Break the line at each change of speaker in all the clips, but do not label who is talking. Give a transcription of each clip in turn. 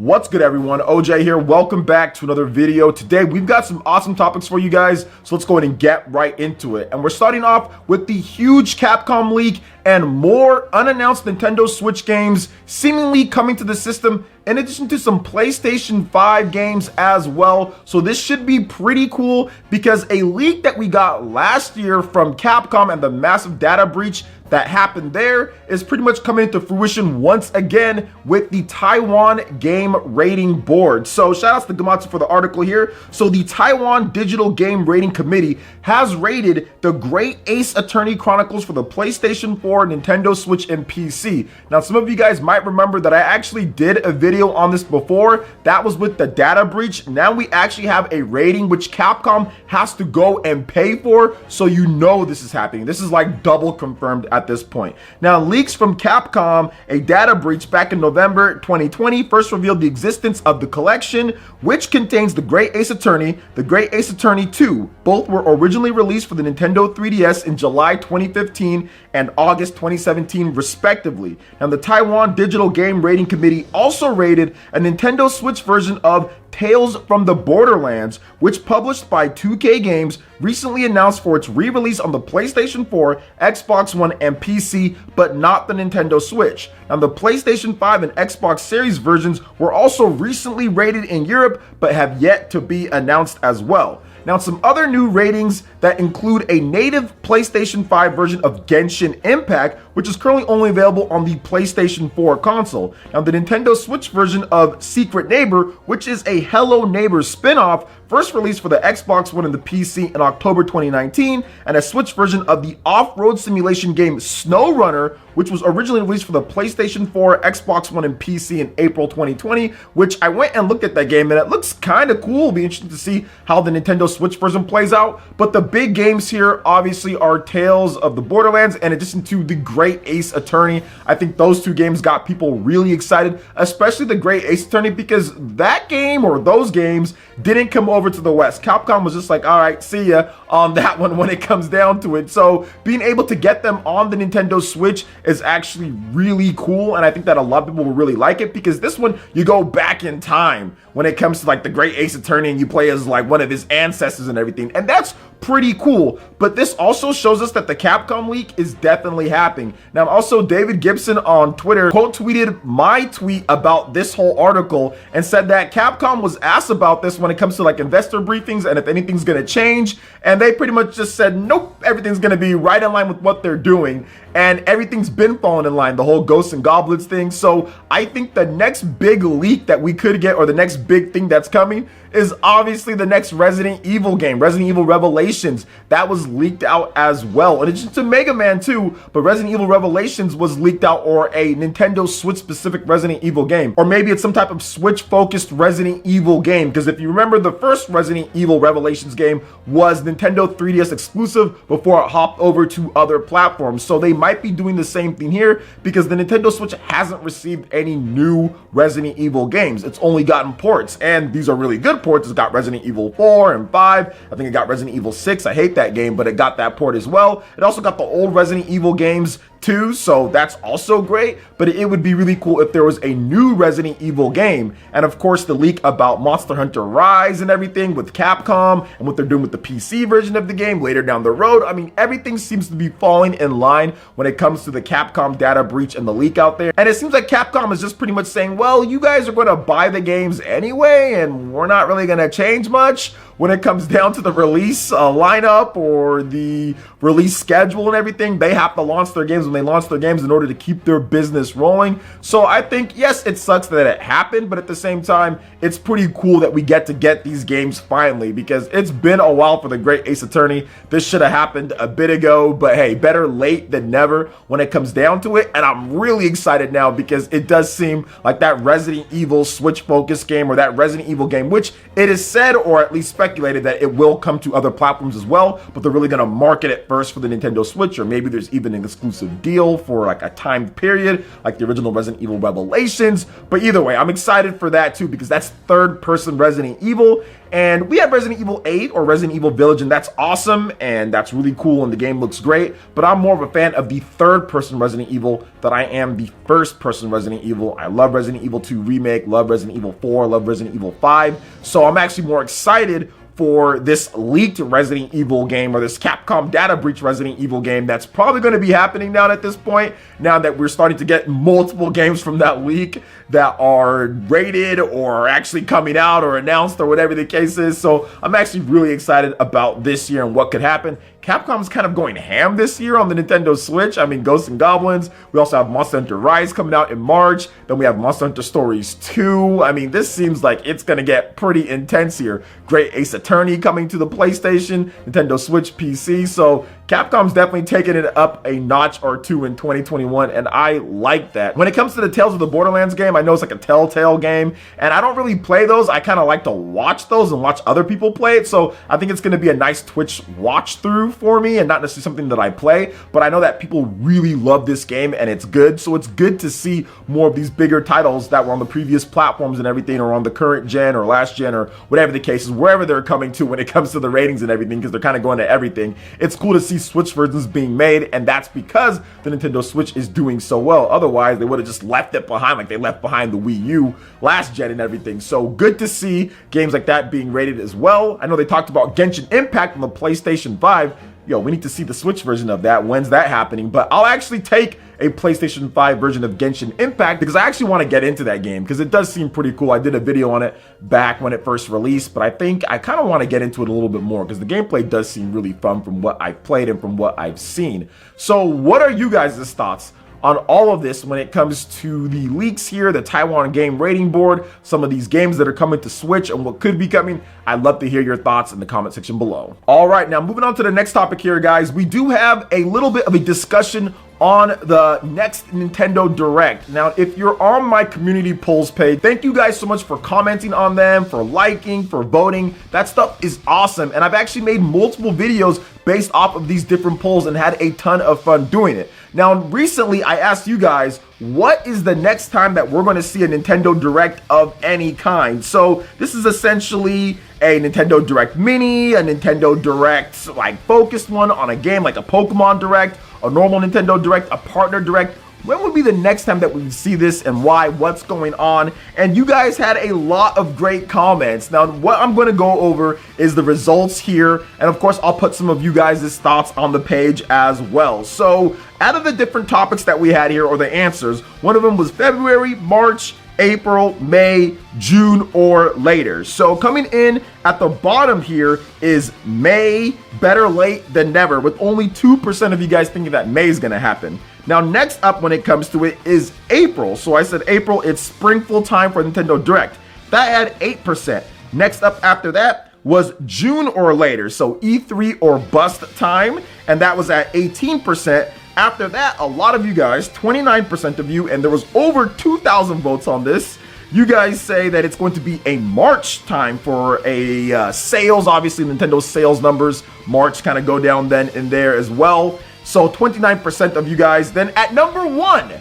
What's good, everyone? OJ here. Welcome back to another video. Today we've got some awesome topics for you guys, so let's go ahead and get right into it. And we're starting off with the huge Capcom leak and more unannounced Nintendo Switch games seemingly coming to the system, in addition to some PlayStation 5 games as well. So this should be pretty cool because a leak that we got last year from Capcom and the massive data breach that happened there is pretty much coming into fruition once again with the Taiwan Game Rating Board. So shout outs to Gamatsu for the article here. So the Taiwan Digital Game Rating Committee has rated the Great Ace Attorney Chronicles for the PlayStation 4, Nintendo Switch, and PC. Now, some of you guys might remember that I actually did a video on this before. That was with the data breach. Now we actually have a rating which Capcom has to go and pay for, so you know this is happening. This is like double confirmed at this point. Now, leaks from Capcom, a data breach back in November 2020 first revealed the existence of the collection, which contains the Great Ace Attorney, the Great Ace Attorney 2. Both were originally released for the Nintendo 3DS in July 2015 and August 2017 respectively. Now, the Taiwan Digital Game Rating Committee also rated a Nintendo Switch version of Tales from the Borderlands, which, published by 2K Games, recently announced for its re-release on the PlayStation 4, Xbox One, and PC, but not the Nintendo Switch. Now, the PlayStation 5 and Xbox Series versions were also recently rated in Europe, but have yet to be announced as well. Now, some other new ratings that include a native PlayStation 5 version of Genshin Impact, which is currently only available on the PlayStation 4 console. Now, the Nintendo Switch version of Secret Neighbor, which is a Hello Neighbor spin-off, first released for the Xbox One and the PC in October 2019, and a Switch version of the off-road simulation game SnowRunner, which was originally released for the PlayStation 4, Xbox One, and PC in April 2020, which I went and looked at that game, and it looks kind of cool. It'll be interesting to see how the Nintendo Switch version plays out. But the big games here obviously are Tales of the Borderlands, in addition to the Great Ace Attorney. I think those two games got people really excited, especially the Great Ace Attorney, because that game, or those games, didn't come over to the West. Capcom was just like, all right, see ya on that one when it comes down to it. So being able to get them on the Nintendo Switch is actually really cool, and I think that a lot of people will really like it, because this one, you go back in time when it comes to like the Great Ace Attorney, and you play as like one of his ancestors and everything, and that's pretty cool. But this also shows us that the Capcom leak is definitely happening. Now, also, David Gibson on Twitter quote tweeted my tweet about this whole article and said that Capcom was asked about this when it comes to like investor briefings and if anything's gonna change, and they pretty much just said nope, everything's gonna be right in line with what they're doing, and everything's been falling in line, the whole Ghosts and Goblins thing. So I think the next big leak that we could get, or the next big thing that's coming, is obviously the next Resident Evil game, Resident Evil Revelations. That was leaked out as well, in addition to Mega Man 2, but Resident Evil Revelations was leaked out, or a Nintendo Switch specific Resident Evil game, or maybe it's some type of Switch focused Resident Evil game, because if you remember, the first Resident Evil Revelations game was Nintendo 3DS exclusive before it hopped over to other platforms. So they might be doing the same thing here, because the Nintendo Switch hasn't received any new Resident Evil games. It's only gotten ports, and these are really good ports. It's got Resident Evil 4 and 5. I think it got Resident Evil 6. I hate that game, but it got that port as well. It also got the old Resident Evil games too, so that's also great. But it would be really cool if there was a new Resident Evil game. And of course, the leak about Monster Hunter Rise and everything with Capcom and what they're doing with the PC version of the game later down the road. I mean, everything seems to be falling in line when it comes to the Capcom data breach and the leak out there. And it seems like Capcom is just pretty much saying, well, you guys are going to buy the games anyway, and we're not really going to change much when it comes down to the release lineup or the release schedule and everything. They have to launch their games when they launch their games in order to keep their business rolling. So I think, yes, it sucks that it happened, but at the same time, it's pretty cool that we get these games finally, because it's been a while for the Great Ace Attorney. This should have happened a bit ago, but hey, better late than never when it comes down to it. And I'm really excited now, because it does seem like that Resident Evil Switch focused game, or that Resident Evil game, which it is said, or at least speculated, that it will come to other platforms as well, but they're really going to market it first for the Nintendo Switch, or maybe there's even an exclusive deal for like a timed period, like the original Resident Evil Revelations. But either way, I'm excited for that too, because that's third-person Resident Evil, And we have Resident Evil 8 or Resident Evil Village, and that's awesome, and that's really cool, and the game looks great. But I'm more of a fan of the third-person Resident Evil than I am the first-person Resident Evil. I love Resident Evil 2 Remake, love Resident Evil 4, love Resident Evil 5. So I'm actually more excited for this leaked Resident Evil game, or this Capcom data breach Resident Evil game that's probably going to be happening now at this point, now that we're starting to get multiple games from that leak that are rated or actually coming out or announced or whatever the case is. So I'm actually really excited about this year and what could happen. Capcom's kind of going ham this year on the Nintendo Switch. I mean, Ghosts and Goblins. We also have Monster Hunter Rise coming out in March. Then we have Monster Hunter Stories 2. I mean, this seems like it's going to get pretty intense here. Great Ace Attorney coming to the PlayStation, Nintendo Switch, PC. So Capcom's definitely taking it up a notch or two in 2021, and I like that. When it comes to the Tales of the Borderlands game, I know it's like a Telltale game, and I don't really play those. I kind of like to watch those and watch other people play it, so I think it's going to be a nice Twitch watch through for me, and not necessarily something that I play, but I know that people really love this game, and it's good, so it's good to see more of these bigger titles that were on the previous platforms and everything, or on the current gen or last gen, or whatever the case is, wherever they're coming to when it comes to the ratings and everything, because they're kind of going to everything. It's cool to see Switch versions being made, and that's because the Nintendo Switch is doing so well. Otherwise, they would have just left it behind, like they left behind the Wii U last gen and everything. So good to see games like that being rated as well. I know they talked about Genshin Impact on the PlayStation 5. Yo, we need to see the Switch version of that. When's that happening? But I'll actually take a PlayStation 5 version of Genshin Impact because I actually want to get into that game because it does seem pretty cool. I did a video on it back when it first released, but I think I kind of want to get into it a little bit more because the gameplay does seem really fun from what I've played and from what I've seen. So what are you guys' thoughts on all of this when it comes to the leaks here, the Taiwan Game Rating Board, some of these games that are coming to Switch and what could be coming? I'd love to hear your thoughts in the comment section below. All right, now moving on to the next topic here, guys. We do have a little bit of a discussion on the next Nintendo Direct. Now, if you're on my community polls page, thank you guys so much for commenting on them, for liking, for voting. That stuff is awesome. And I've actually made multiple videos based off of these different polls and had a ton of fun doing it. Now, recently I asked you guys, what is the next time that we're going to see a Nintendo Direct of any kind? So this is essentially a Nintendo Direct Mini, a Nintendo Direct like focused one on a game like a Pokemon Direct, a normal Nintendo Direct, a partner Direct. When would be the next time that we see this and why? What's going on? And you guys had a lot of great comments. Now, what I'm going to go over is the results here. And of course, I'll put some of you guys' thoughts on the page as well. So out of the different topics that we had here, or the answers, one of them was February, March, April, May, June, or later. So coming in at the bottom here is May, better late than never, with only 2% of you guys thinking that May is going to happen. Now, next up when it comes to it is April. So I said April, it's spring time for Nintendo Direct. That had 8%. Next up after that was June or later. So E3 or bust time. And that was at 18%. After that, a lot of you guys, 29% of you, and there was over 2,000 votes on this. You guys say that it's going to be a March time for a sales. Obviously, Nintendo's sales numbers, March kind of go down then and there as well. So 29% of you guys. Then at number 1,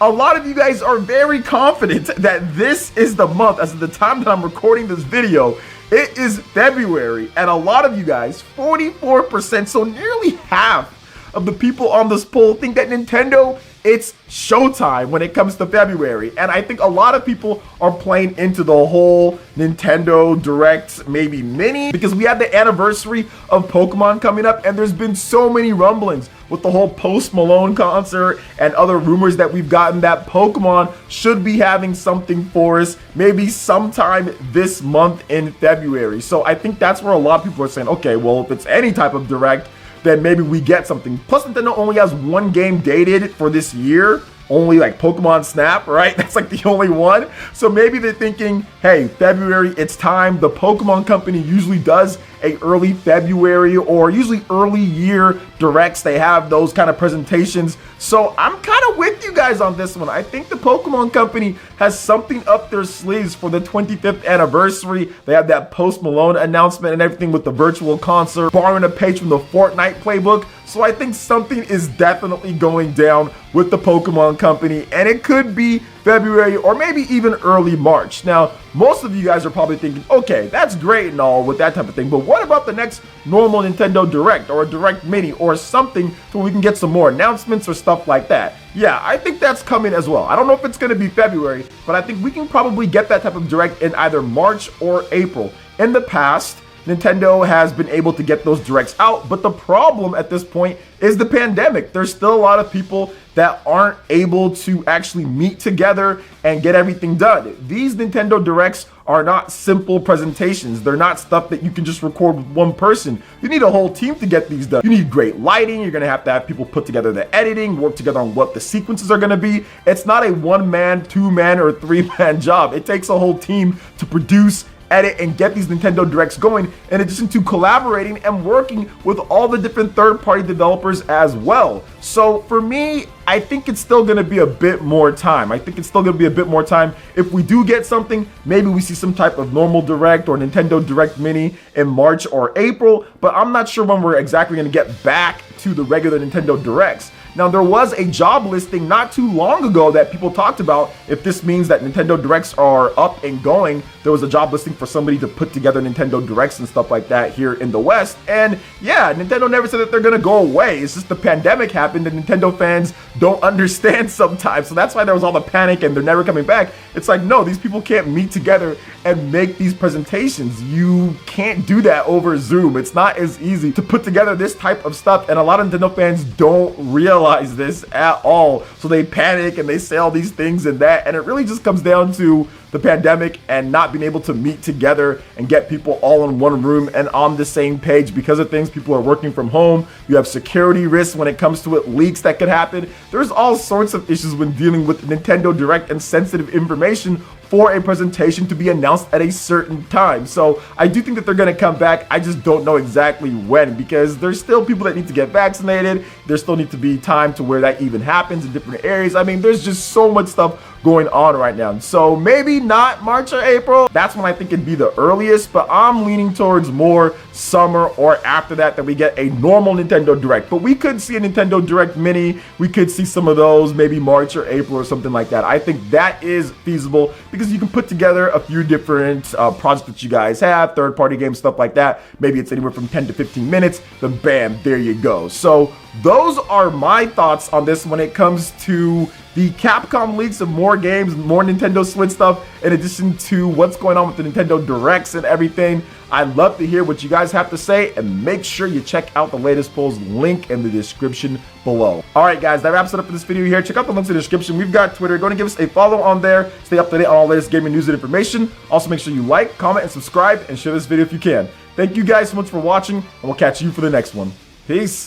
a lot of you guys are very confident that this is the month. As of the time that I'm recording this video, it is February. And a lot of you guys, 44%, so nearly half of the people on this poll think that Nintendo, it's showtime when it comes to February. And I think a lot of people are playing into the whole Nintendo Direct, maybe mini, because we have the anniversary of Pokemon coming up, and there's been so many rumblings with the whole Post Malone concert and other rumors that we've gotten that Pokemon should be having something for us maybe sometime this month in February. So I think that's where a lot of people are saying, okay, well, if it's any type of Direct, then maybe we get something. Plus, Nintendo only has one game dated for this year. Only like Pokemon Snap, right? That's like the only one. So maybe they're thinking, hey, February, it's time. The Pokemon company usually does a early February or usually early year directs. They have those kind of presentations. So I'm kind of with you guys on this one. I think the Pokemon company has something up their sleeves for the 25th anniversary. They have that Post Malone announcement and everything with the virtual concert, borrowing a page from the Fortnite playbook. So I think something is definitely going down with the Pokemon company, and it could be February, or maybe even early March. Now, most of you guys are probably thinking, okay, that's great and all with that type of thing, but what about the next normal Nintendo Direct or a Direct Mini or something so we can get some more announcements or stuff like that? Yeah, I think that's coming as well. I don't know if it's going to be February, but I think we can probably get that type of Direct in either March or April. In the past, Nintendo has been able to get those directs out, but the problem at this point is the pandemic. There's still a lot of people that aren't able to actually meet together and get everything done. These Nintendo Directs are not simple presentations. They're not stuff that you can just record with one person. You need a whole team to get these done. You need great lighting. You're gonna have to have people put together the editing, work together on what the sequences are gonna be. It's not a one-man, two-man, or three-man job. It takes a whole team to produce, edit, and get these Nintendo Directs going, in addition to collaborating and working with all the different third-party developers as well. So for me, I think it's still gonna be a bit more time. If we do get something, maybe we see some type of normal Direct or Nintendo Direct Mini in March or April, but I'm not sure when we're exactly gonna get back to the regular Nintendo Directs. Now, there was a job listing not too long ago that people talked about. If this means that Nintendo Directs are up and going, there was a job listing for somebody to put together Nintendo Directs and stuff like that here in the West. And yeah, Nintendo never said that they're gonna go away. It's just the pandemic happened and Nintendo fans don't understand sometimes. So that's why there was all the panic and they're never coming back. It's like, no, these people can't meet together and make these presentations. You can't do that over Zoom. It's not as easy to put together this type of stuff. And a lot of Nintendo fans don't realize this at all, so they panic and they say all these things and that, and it really just comes down to the pandemic and not being able to meet together and get people all in one room and on the same page. Because of things, people are working from home. You have security risks when it comes to it, leaks that could happen. There's all sorts of issues when dealing with Nintendo Direct and sensitive information for a presentation to be announced at a certain time. So I do think that they're gonna come back. I just don't know exactly when, because there's still people that need to get vaccinated. There still need to be time to where that even happens in different areas. I mean, there's just so much stuff going on right now. So maybe not March or April. That's when I think it'd be the earliest, but I'm leaning towards more summer or after that we get a normal Nintendo Direct. But we could see a Nintendo Direct Mini. We could see some of those maybe March or April or something like that. I think that is feasible because you can put together a few different projects that you guys have, third-party games, stuff like that. Maybe it's anywhere from 10 to 15 minutes, then bam, there you go. So those are my thoughts on this when it comes to the Capcom leaks of more games, more Nintendo Switch stuff, in addition to what's going on with the Nintendo Directs and everything. I'd love to hear what you guys have to say, and make sure you check out the latest polls, link in the description below. All right, guys, that wraps it up for this video here. Check out the links in the description. We've got Twitter. Go and give us a follow on there. Stay up to date on all the latest gaming news and information. Also, make sure you like, comment, and subscribe, and share this video if you can. Thank you guys so much for watching, and we'll catch you for the next one. Peace.